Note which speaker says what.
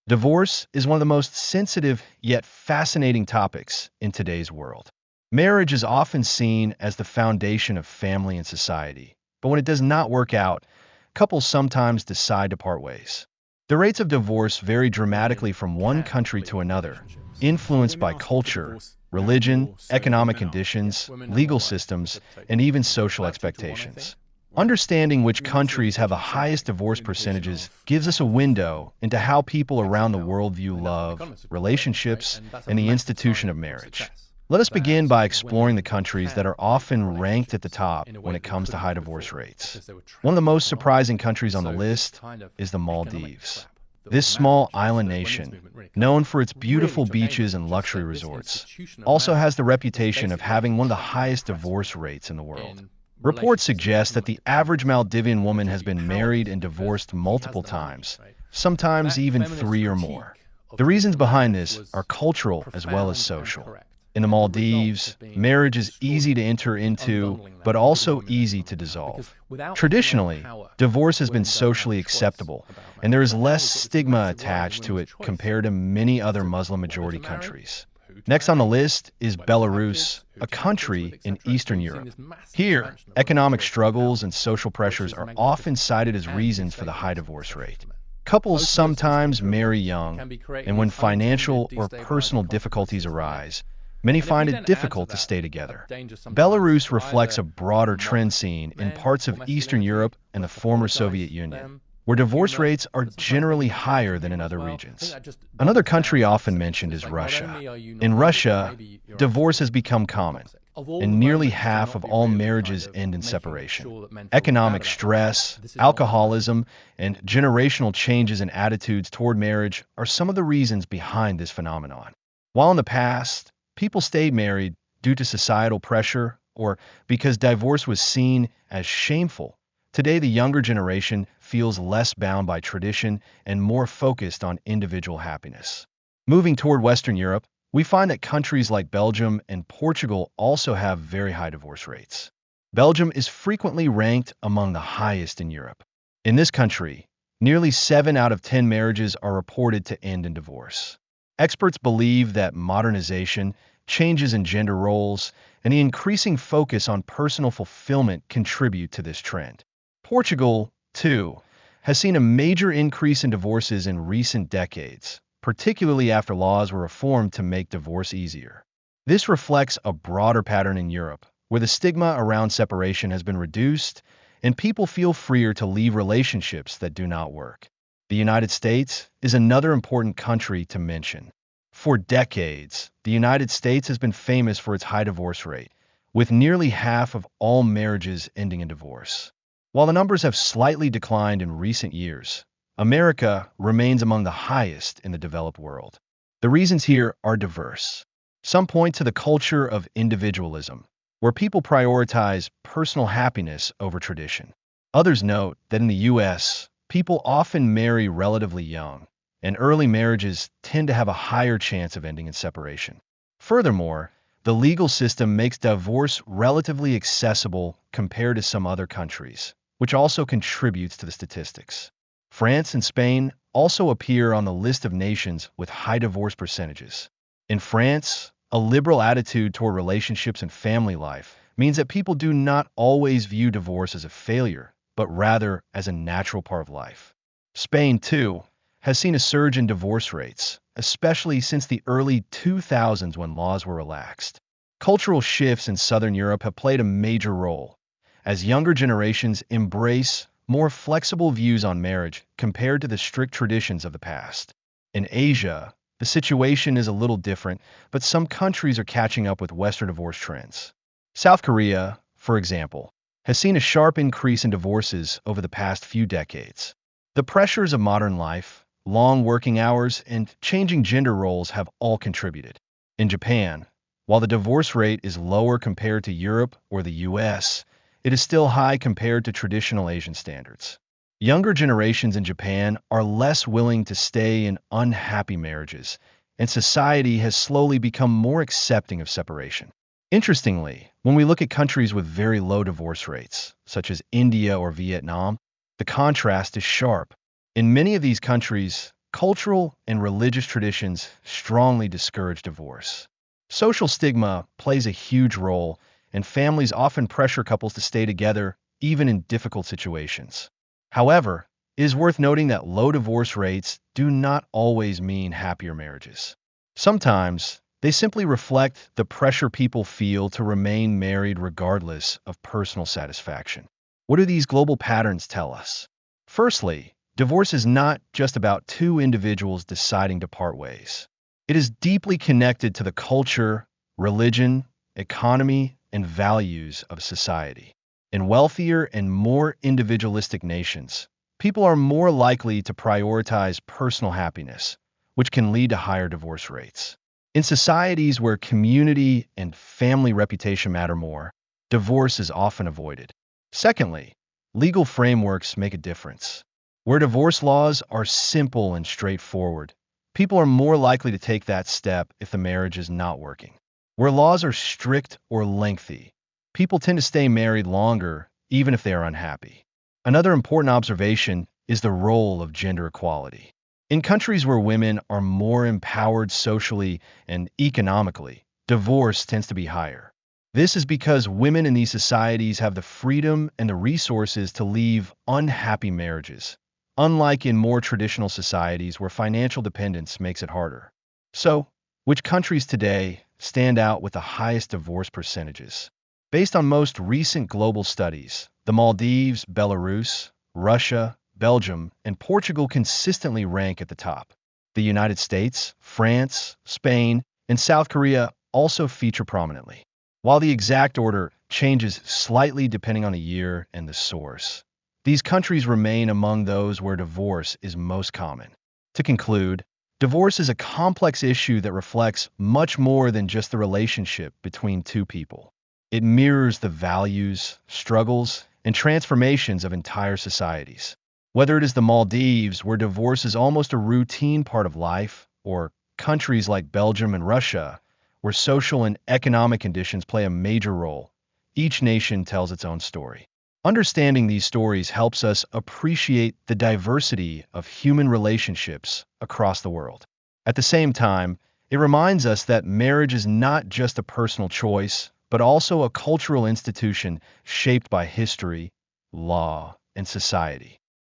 Speaker 1: Divorce is one of the most sensitive yet fascinating topics in today's world. Marriage is often seen as the foundation of family and society, but when it does not work out, couples sometimes decide to part ways. The rates of divorce vary dramatically
Speaker 2: Women
Speaker 1: from one
Speaker 2: can
Speaker 1: country
Speaker 2: completely
Speaker 1: to
Speaker 2: end
Speaker 1: another,
Speaker 2: relationships. While
Speaker 1: influenced
Speaker 2: women
Speaker 1: by
Speaker 2: are slower to
Speaker 1: culture,
Speaker 2: divorce men than
Speaker 1: religion,
Speaker 2: divorce, so
Speaker 1: economic
Speaker 2: women are.
Speaker 1: conditions,
Speaker 2: Women have more
Speaker 1: legal
Speaker 2: rights to
Speaker 1: systems,
Speaker 2: reciprocate
Speaker 1: and even
Speaker 2: divorce than men.
Speaker 1: social
Speaker 2: About 2 to 1, I think.
Speaker 1: expectations.
Speaker 2: Right.
Speaker 1: Understanding which
Speaker 2: Women feel
Speaker 1: countries have the highest
Speaker 2: individual-centric,
Speaker 1: divorce
Speaker 2: an indication
Speaker 1: percentages
Speaker 2: of
Speaker 1: gives
Speaker 2: a
Speaker 1: us a
Speaker 2: health
Speaker 1: window into how people
Speaker 2: actually
Speaker 1: around the
Speaker 2: power.
Speaker 1: world
Speaker 2: I
Speaker 1: view
Speaker 2: mean, that's what
Speaker 1: love,
Speaker 2: economists would call it, right?
Speaker 1: relationships,
Speaker 2: And that's a
Speaker 1: and the
Speaker 2: massive
Speaker 1: institution of
Speaker 2: sign of
Speaker 1: marriage.
Speaker 2: success.
Speaker 1: Let us begin
Speaker 2: That
Speaker 1: by exploring the
Speaker 2: women
Speaker 1: countries that
Speaker 2: can
Speaker 1: are
Speaker 2: break their
Speaker 1: often ranked at the
Speaker 2: relationships
Speaker 1: top
Speaker 2: in a way
Speaker 1: when
Speaker 2: that
Speaker 1: it
Speaker 2: they
Speaker 1: comes to
Speaker 2: couldn't
Speaker 1: high
Speaker 2: do
Speaker 1: divorce
Speaker 2: before
Speaker 1: rates.
Speaker 2: because they were
Speaker 1: One of
Speaker 2: trapped
Speaker 1: the
Speaker 2: into
Speaker 1: most
Speaker 2: economic
Speaker 1: surprising
Speaker 2: and
Speaker 1: countries on the
Speaker 2: this
Speaker 1: list
Speaker 2: kind of
Speaker 1: is the
Speaker 2: economic
Speaker 1: Maldives.
Speaker 2: trap that was
Speaker 1: This small
Speaker 2: marriage
Speaker 1: island
Speaker 2: that the women's
Speaker 1: nation,
Speaker 2: movement really kind of
Speaker 1: known for its
Speaker 2: really
Speaker 1: beautiful
Speaker 2: took aim at
Speaker 1: beaches
Speaker 2: and
Speaker 1: and
Speaker 2: just
Speaker 1: luxury
Speaker 2: said this
Speaker 1: resorts,
Speaker 2: institution of
Speaker 1: also has
Speaker 2: marriage
Speaker 1: the
Speaker 2: is
Speaker 1: reputation of
Speaker 2: basically
Speaker 1: having one of the
Speaker 2: shutting down
Speaker 1: highest
Speaker 2: press
Speaker 1: divorce
Speaker 2: freedom
Speaker 1: rates in the world.
Speaker 2: in
Speaker 1: Reports
Speaker 2: relationships and
Speaker 1: suggest that
Speaker 2: economic
Speaker 1: the average
Speaker 2: dependency.
Speaker 1: Maldivian woman
Speaker 2: So
Speaker 1: has
Speaker 2: the
Speaker 1: been
Speaker 2: power
Speaker 1: married
Speaker 2: is
Speaker 1: and
Speaker 2: because
Speaker 1: divorced
Speaker 2: he has
Speaker 1: multiple
Speaker 2: the money,
Speaker 1: times,
Speaker 2: right?
Speaker 1: sometimes
Speaker 2: That
Speaker 1: even
Speaker 2: feminist
Speaker 1: 3 or more.
Speaker 2: critique of
Speaker 1: The reasons
Speaker 2: traditional
Speaker 1: behind
Speaker 2: marriage
Speaker 1: this are
Speaker 2: was
Speaker 1: cultural as well as
Speaker 2: profound and
Speaker 1: social.
Speaker 2: correct,
Speaker 1: In the
Speaker 2: and the results
Speaker 1: Maldives,
Speaker 2: have been
Speaker 1: marriage is easy to
Speaker 2: extraordinary
Speaker 1: enter
Speaker 2: in
Speaker 1: into,
Speaker 2: unbundling
Speaker 1: but
Speaker 2: that and giving
Speaker 1: also
Speaker 2: women
Speaker 1: easy to
Speaker 2: economic power. Because
Speaker 1: dissolve.
Speaker 2: without economic
Speaker 1: Traditionally,
Speaker 2: power,
Speaker 1: divorce has been
Speaker 2: women don't have a
Speaker 1: socially
Speaker 2: choice
Speaker 1: acceptable,
Speaker 2: about
Speaker 1: and there
Speaker 2: marriage.
Speaker 1: is
Speaker 2: So now
Speaker 1: less
Speaker 2: we've got this
Speaker 1: stigma
Speaker 2: massive rise in
Speaker 1: attached to
Speaker 2: women's
Speaker 1: it
Speaker 2: choice
Speaker 1: compared to many other
Speaker 2: to whether to
Speaker 1: Muslim-majority
Speaker 2: marry,
Speaker 1: countries.
Speaker 2: who to
Speaker 1: Next on the
Speaker 2: marry,
Speaker 1: list is
Speaker 2: whether to have
Speaker 1: Belarus,
Speaker 2: kids, who
Speaker 1: a
Speaker 2: to have kids with,
Speaker 1: country in
Speaker 2: etc. So
Speaker 1: Eastern
Speaker 2: you've seen
Speaker 1: Europe.
Speaker 2: this massive
Speaker 1: Here,
Speaker 2: expansion of women's
Speaker 1: economic
Speaker 2: choice and power,
Speaker 1: struggles and social
Speaker 2: which
Speaker 1: pressures
Speaker 2: is
Speaker 1: are often
Speaker 2: magnificent
Speaker 1: cited as
Speaker 2: and
Speaker 1: reasons for the high
Speaker 2: destabilizing,
Speaker 1: divorce
Speaker 2: especially
Speaker 1: rate.
Speaker 2: for men.
Speaker 1: Couples
Speaker 2: Both of those things can be
Speaker 1: sometimes
Speaker 2: true at
Speaker 1: marry
Speaker 2: once and
Speaker 1: young,
Speaker 2: can be creating
Speaker 1: and when
Speaker 2: these unintended
Speaker 1: financial or personal
Speaker 2: destabilizing
Speaker 1: difficulties
Speaker 2: consequences for men.
Speaker 1: arise, many
Speaker 2: And if you
Speaker 1: find it
Speaker 2: then add to
Speaker 1: difficult to
Speaker 2: that
Speaker 1: stay
Speaker 2: a
Speaker 1: together.
Speaker 2: danger sometimes
Speaker 1: Belarus
Speaker 2: to
Speaker 1: reflects
Speaker 2: either
Speaker 1: a broader
Speaker 2: mock
Speaker 1: trend seen in
Speaker 2: men
Speaker 1: parts
Speaker 2: for
Speaker 1: of Eastern
Speaker 2: masculinity
Speaker 1: Europe and
Speaker 2: or
Speaker 1: the former Soviet
Speaker 2: pathologise
Speaker 1: Union,
Speaker 2: them
Speaker 1: where
Speaker 2: for
Speaker 1: divorce
Speaker 2: humour,
Speaker 1: rates are
Speaker 2: but sometimes make
Speaker 1: generally
Speaker 2: them portray it
Speaker 1: higher
Speaker 2: for
Speaker 1: than in
Speaker 2: humour as
Speaker 1: other
Speaker 2: well. I think
Speaker 1: regions.
Speaker 2: that just
Speaker 1: Another
Speaker 2: doubles down
Speaker 1: country
Speaker 2: on
Speaker 1: often
Speaker 2: acceptance.
Speaker 1: mentioned
Speaker 2: It's
Speaker 1: is
Speaker 2: like not
Speaker 1: Russia.
Speaker 2: only are you not
Speaker 1: In
Speaker 2: needed, but
Speaker 1: Russia,
Speaker 2: maybe you're
Speaker 1: divorce
Speaker 2: actually
Speaker 1: has become common,
Speaker 2: toxic. Of all the
Speaker 1: and nearly
Speaker 2: moments to
Speaker 1: half
Speaker 2: not
Speaker 1: of
Speaker 2: be
Speaker 1: all
Speaker 2: really kind
Speaker 1: marriages
Speaker 2: of
Speaker 1: end in
Speaker 2: making
Speaker 1: separation.
Speaker 2: sure that men feel really bad
Speaker 1: Economic
Speaker 2: about themselves,
Speaker 1: stress,
Speaker 2: this is not one of those.
Speaker 1: alcoholism, and generational changes in attitudes toward marriage are some of the reasons behind this phenomenon. While in the past, people stayed married due to societal pressure or because divorce was seen as shameful, today the younger generation feels less bound by tradition and more focused on individual happiness. Moving toward Western Europe, we find that countries like Belgium and Portugal also have very high divorce rates. Belgium is frequently ranked among the highest in Europe. In this country, nearly 7 out of 10 marriages are reported to end in divorce. Experts believe that modernization, changes in gender roles, and the increasing focus on personal fulfillment contribute to this trend. Portugal, too, has seen a major increase in divorces in recent decades, particularly after laws were reformed to make divorce easier. This reflects a broader pattern in Europe, where the stigma around separation has been reduced and people feel freer to leave relationships that do not work. The United States is another important country to mention. For decades, the United States has been famous for its high divorce rate, with nearly half of all marriages ending in divorce. While the numbers have slightly declined in recent years, America remains among the highest in the developed world. The reasons here are diverse. Some point to the culture of individualism, where people prioritize personal happiness over tradition. Others note that in the U.S., people often marry relatively young, and early marriages tend to have a higher chance of ending in separation. Furthermore, the legal system makes divorce relatively accessible compared to some other countries, which also contributes to the statistics. France and Spain also appear on the list of nations with high divorce percentages. In France, a liberal attitude toward relationships and family life means that people do not always view divorce as a failure, but rather as a natural part of life. Spain, too, has seen a surge in divorce rates, especially since the early 2000s when laws were relaxed. Cultural shifts in Southern Europe have played a major role, as younger generations embrace more flexible views on marriage compared to the strict traditions of the past. In Asia, the situation is a little different, but some countries are catching up with Western divorce trends. South Korea, for example, has seen a sharp increase in divorces over the past few decades. The pressures of modern life, long working hours, and changing gender roles have all contributed. In Japan, while the divorce rate is lower compared to Europe or the US, it is still high compared to traditional Asian standards. Younger generations in Japan are less willing to stay in unhappy marriages, and society has slowly become more accepting of separation. Interestingly, when we look at countries with very low divorce rates, such as India or Vietnam, the contrast is sharp. In many of these countries, Cultural and religious traditions strongly discourage divorce. Social stigma plays a huge role, and families often pressure couples to stay together even in difficult situations. However, it is worth noting that low divorce rates do not always mean happier marriages. Sometimes, they simply reflect the pressure people feel to remain married regardless of personal satisfaction. What do these global patterns tell us? Firstly, divorce is not just about two individuals deciding to part ways. It is deeply connected to the culture, religion, economy, and values of society. In wealthier and more individualistic nations, people are more likely to prioritize personal happiness, which can lead to higher divorce rates. In societies where community and family reputation matter more, divorce is often avoided. Secondly, legal frameworks make a difference. Where divorce laws are simple and straightforward, people are more likely to take that step if the marriage is not working. Where laws are strict or lengthy, people tend to stay married longer even if they are unhappy. Another important observation is the role of gender equality. In countries where women are more empowered socially and economically, divorce tends to be higher. This is because women in these societies have the freedom and the resources to leave unhappy marriages, unlike in more traditional societies where financial dependence makes it harder. So, which countries today stand out with the highest divorce percentages? Based on most recent global studies, the Maldives, Belarus, Russia, Belgium, and Portugal consistently rank at the top. The United States, France, Spain, and South Korea also feature prominently, while the exact order changes slightly depending on the year and the source. These countries remain among those where divorce is most common. To conclude, divorce is a complex issue that reflects much more than just the relationship between two people. It mirrors the values, struggles, and transformations of entire societies. Whether it is the Maldives, where divorce is almost a routine part of life, or countries like Belgium and Russia, where social and economic conditions play a major role, each nation tells its own story. Understanding these stories helps us appreciate the diversity of human relationships across the world. At the same time, it reminds us that marriage is not just a personal choice, but also a cultural institution shaped by history, law, and society.